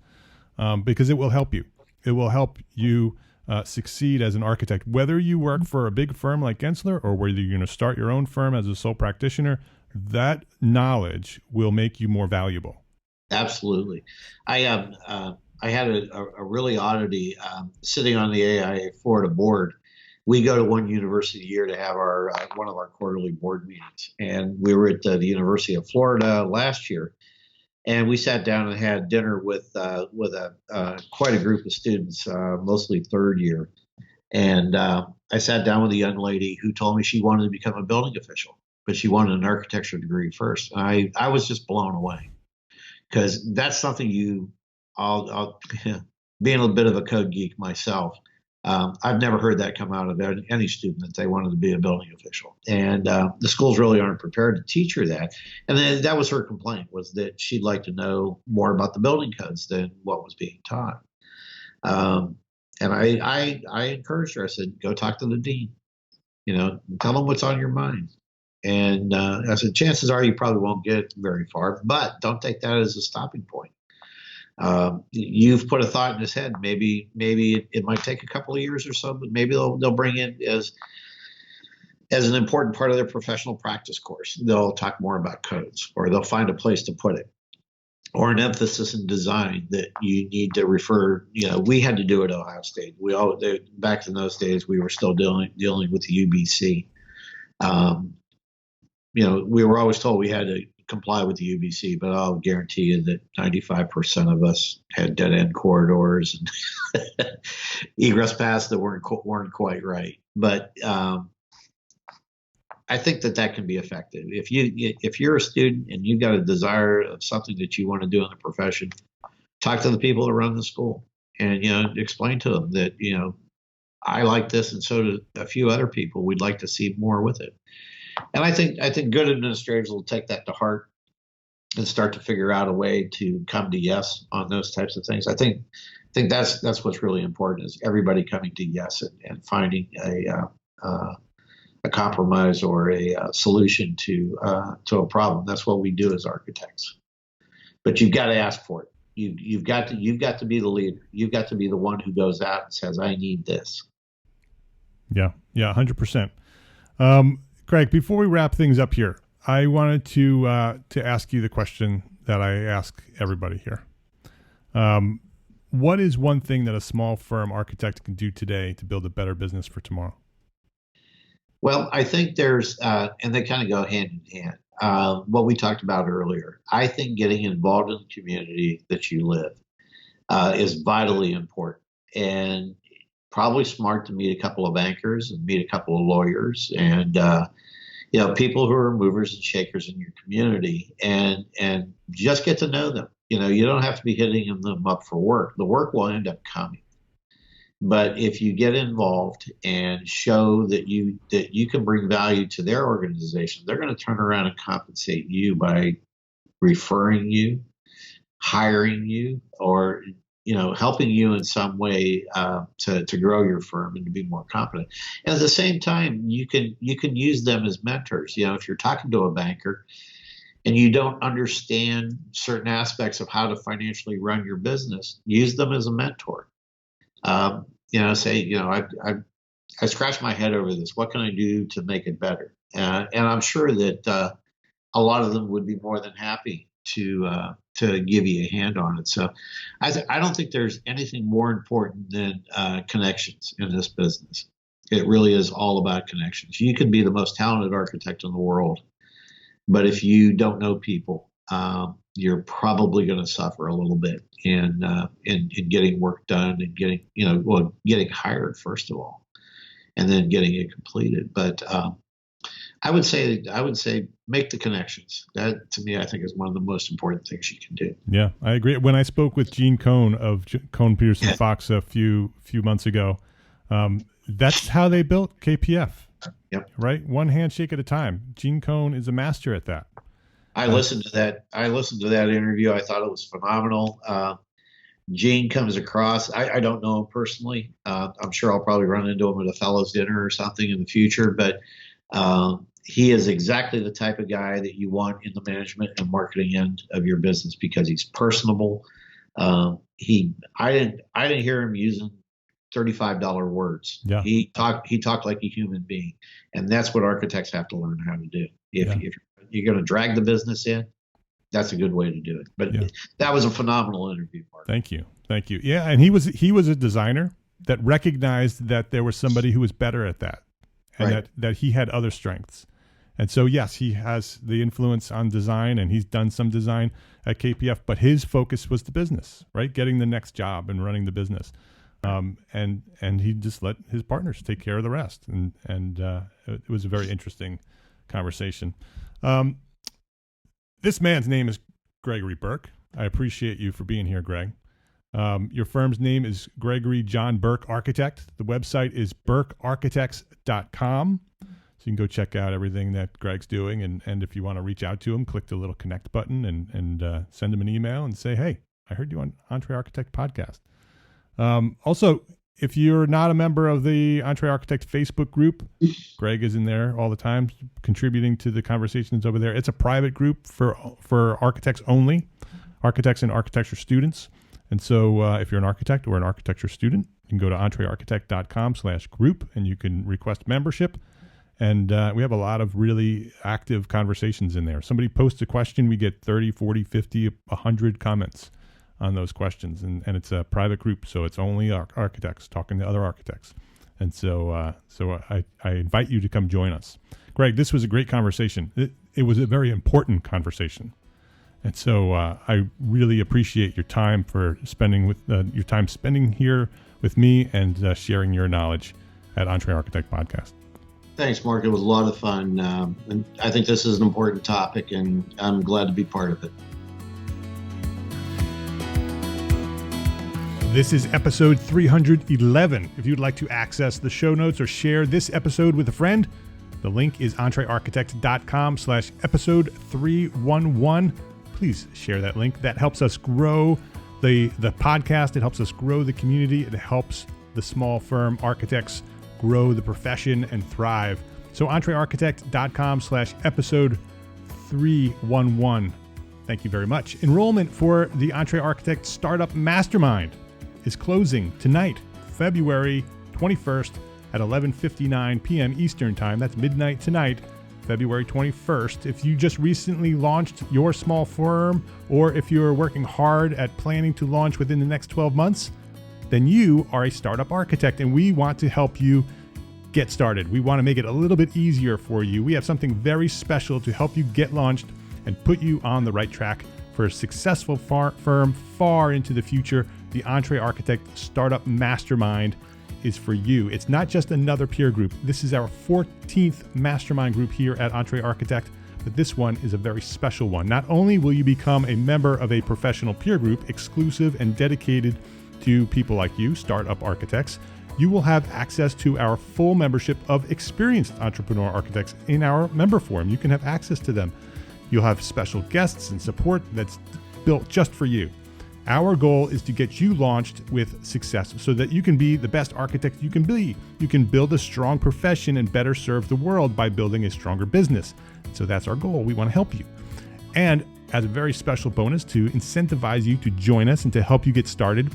because it will help you. It will help you succeed as an architect, whether you work for a big firm like Gensler or whether you're going to start your own firm as a sole practitioner. That knowledge will make you more valuable. Absolutely. I had a really oddity sitting on the AIA Florida board. We go to one university a year to have our one of our quarterly board meetings, and we were at the University of Florida last year, and we sat down and had dinner with quite a group of students, mostly third year, and I sat down with a young lady who told me she wanted to become a building official, but she wanted an architecture degree first. And I was just blown away, because that's something I'll being a bit of a code geek myself, I've never heard that come out of any student that they wanted to be a building official. And the schools really aren't prepared to teach her that. And then that was her complaint, was that she'd like to know more about the building codes than what was being taught. And I encouraged her. I said, go talk to the dean, tell them what's on your mind. And I said, chances are you probably won't get very far, but don't take that as a stopping point. You've put a thought in his head. Maybe it might take a couple of years or so, but maybe they'll bring it as an important part of their professional practice course. They'll talk more about codes, or they'll find a place to put it, or an emphasis in design that you need to refer. We had to do it at Ohio State. Back in those days, we were still dealing with the UBC. We were always told we had to comply with the UBC, but I'll guarantee you that 95% of us had dead-end corridors and egress paths that weren't quite right. But I think that can be effective. If you're a student and you've got a desire of something that you want to do in the profession, talk to the people that run the school and explain to them that I like this, and so do a few other people. We'd like to see more with it. And I think good administrators will take that to heart and start to figure out a way to come to yes on those types of things. I think that's what's really important, is everybody coming to yes and finding a compromise or a solution to a problem. That's what we do as architects. But you've got to ask for it. You've got to be the leader. You've got to be the one who goes out and says, I need this. Yeah, 100%. Craig, before we wrap things up here, I wanted to ask you the question that I ask everybody here. What is one thing that a small firm architect can do today to build a better business for tomorrow? Well, I think there's, and they kind of go hand in hand, what we talked about earlier. I think getting involved in the community that you live is vitally important, and probably smart to meet a couple of bankers and meet a couple of lawyers and people who are movers and shakers in your community, and just get to know them. You don't have to be hitting them up for work. The work will end up coming. But if you get involved and show that you can bring value to their organization, they're going to turn around and compensate you by referring you, hiring you, or helping you in some way to grow your firm and to be more competent. And at the same time, you can use them as mentors. If you're talking to a banker and you don't understand certain aspects of how to financially run your business, use them as a mentor. Say, I scratched my head over this. What can I do to make it better? And I'm sure that a lot of them would be more than happy to give you a hand on it. So I don't think there's anything more important than connections in this business. It really is all about connections. You can be the most talented architect in the world, but if you don't know people, you're probably going to suffer a little bit in getting work done and getting hired, first of all, and then getting it completed. But I would say make the connections. That, to me, I think is one of the most important things you can do. Yeah, I agree. When I spoke with Gene Cohn of Cohn Peterson Fox a few months ago, That's how they built KPF. Yep. Right? One handshake at a time. Gene Cohn is a master at that. I listened to that. I listened to that interview. I thought it was phenomenal. Gene comes across. I don't know him personally. I'm sure I'll probably run into him at a fellows dinner or something in the future. But he is exactly the type of guy that you want in the management and marketing end of your business because he's personable. I didn't hear him using $35 words. Yeah. He talked like a human being, and that's what architects have to learn how to do. If you're going to drag the business in, that's a good way to do it. But that was a phenomenal interview, Mark. Thank you. Yeah, and he was a designer that recognized that there was somebody who was better at that, and Right. that he had other strengths. And so, yes, he has the influence on design, and he's done some design at KPF, but his focus was the business, right? Getting the next job and running the business. And he just let his partners take care of the rest. And it was a very interesting conversation. This man's name is Gregory Burke. I appreciate you for being here, Greg. Your firm's name is Gregory John Burke Architect. The website is burkearchitects.com. So you can go check out everything that Greg's doing. And if you want to reach out to him, click the little connect button and send him an email and say, hey, I heard you on EntreArchitect podcast. Also, if you're not a member of the EntreArchitect Facebook group, Greg is in there all the time, contributing to the conversations over there. It's a private group for architects only, architects and architecture students. And so if you're an architect or an architecture student, you can go to entrearchitect.com/group and you can request membership. And we have a lot of really active conversations in there. Somebody posts a question, we get 30, 40, 50, 100 comments on those questions. And it's a private group, so it's only architects talking to other architects. And so I invite you to come join us. Greg, this was a great conversation. It was a very important conversation. And so I really appreciate your time for spending here with me and sharing your knowledge at EntreArchitect Podcast. Thanks, Mark. It was a lot of fun. And I think this is an important topic, and I'm glad to be part of it. This is episode 311. If you'd like to access the show notes or share this episode with a friend, the link is entrearchitect.com/episode 311. Please share that link. That helps us grow the podcast. It helps us grow the community. It helps the small firm architects grow the profession and thrive. So entrearchitect.com/episode 311. Thank you very much. Enrollment for the EntreArchitect Startup Mastermind is closing tonight, February 21st at 11:59 p.m. Eastern Time. That's midnight tonight, February 21st. If you just recently launched your small firm, or if you're working hard at planning to launch within the next 12 months, then you are a startup architect, and we want to help you get started. We want to make it a little bit easier for you. We have something very special to help you get launched and put you on the right track for a successful firm far into the future. The EntreArchitect Startup Mastermind is for you. It's not just another peer group. This is our 14th mastermind group here at EntreArchitect, but this one is a very special one. Not only will you become a member of a professional peer group, exclusive and dedicated to people like you, startup architects, you will have access to our full membership of experienced entrepreneur architects in our member forum. You can have access to them. You'll have special guests and support that's built just for you. Our goal is to get you launched with success so that you can be the best architect you can be. You can build a strong profession and better serve the world by building a stronger business. So that's our goal. We want to help you. And as a very special bonus to incentivize you to join us and to help you get started,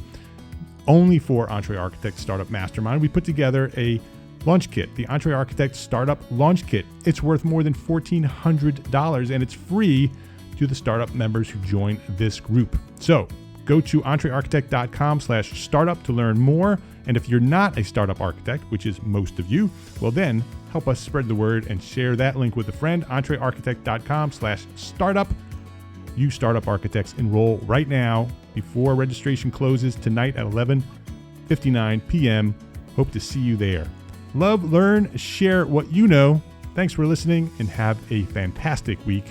only for EntreArchitect Startup Mastermind, we put together a launch kit, the EntreArchitect Startup Launch Kit. It's worth more than $1,400 and it's free to the startup members who join this group. So go to entrearchitect.com/startup to learn more. And if you're not a startup architect, which is most of you, well then help us spread the word and share that link with a friend. entrearchitect.com/startup. You startup architects, enroll right now before registration closes tonight at 11:59 p.m. Hope to see you there. Love, learn, share what you know. Thanks for listening and have a fantastic week.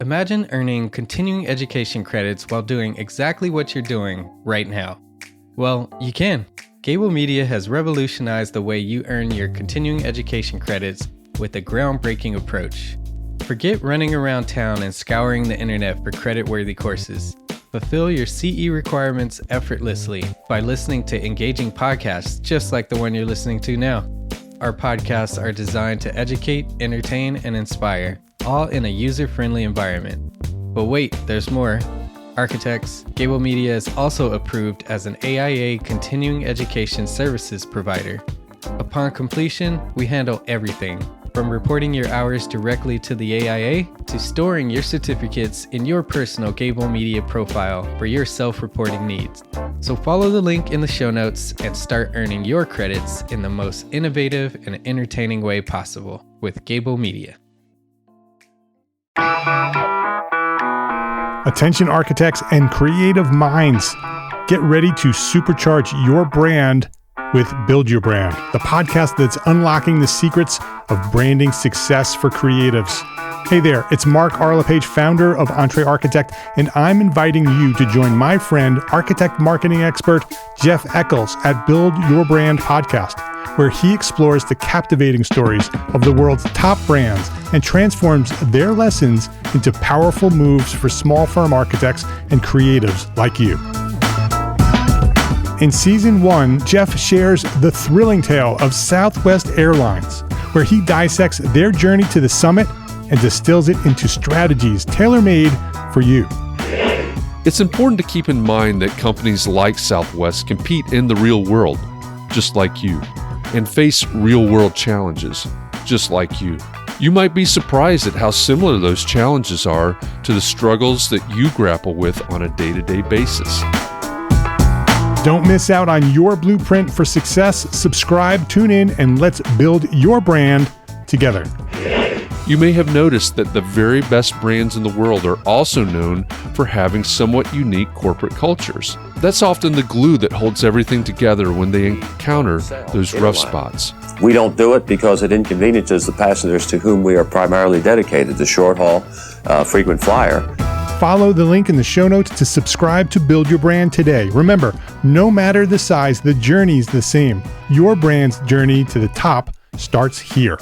Imagine earning continuing education credits while doing exactly what you're doing right now. Well, you can. Gable Media has revolutionized the way you earn your continuing education credits with a groundbreaking approach. Forget running around town and scouring the internet for credit-worthy courses. Fulfill your CE requirements effortlessly by listening to engaging podcasts just like the one you're listening to now. Our podcasts are designed to educate, entertain, and inspire, all in a user-friendly environment. But wait, there's more. Architects, Gable Media is also approved as an AIA continuing education services provider. Upon completion, we handle everything, from reporting your hours directly to the AIA to storing your certificates in your personal Gable Media profile for your self-reporting needs. So follow the link in the show notes and start earning your credits in the most innovative and entertaining way possible with Gable Media. Attention architects and creative minds, get ready to supercharge your brand with Build Your Brand, the podcast that's unlocking the secrets of branding success for creatives. Hey there, it's Mark Arlepage, founder of EntreArchitect, and I'm inviting you to join my friend, architect marketing expert Jeff Eccles at Build Your Brand podcast, where he explores the captivating stories of the world's top brands and transforms their lessons into powerful moves for small firm architects and creatives like you. In Season 1, Jeff shares the thrilling tale of Southwest Airlines, where he dissects their journey to the summit and distills it into strategies tailor-made for you. It's important to keep in mind that companies like Southwest compete in the real world, just like you, and face real-world challenges, just like you. You might be surprised at how similar those challenges are to the struggles that you grapple with on a day-to-day basis. Don't miss out on your blueprint for success. Subscribe, tune in, and let's build your brand together. You may have noticed that the very best brands in the world are also known for having somewhat unique corporate cultures. That's often the glue that holds everything together when they encounter those rough spots. We don't do it because it inconveniences the passengers to whom we are primarily dedicated, the short haul, frequent flyer. Follow the link in the show notes to subscribe to Build Your Brand today. Remember, no matter the size, the journey's the same. Your brand's journey to the top starts here.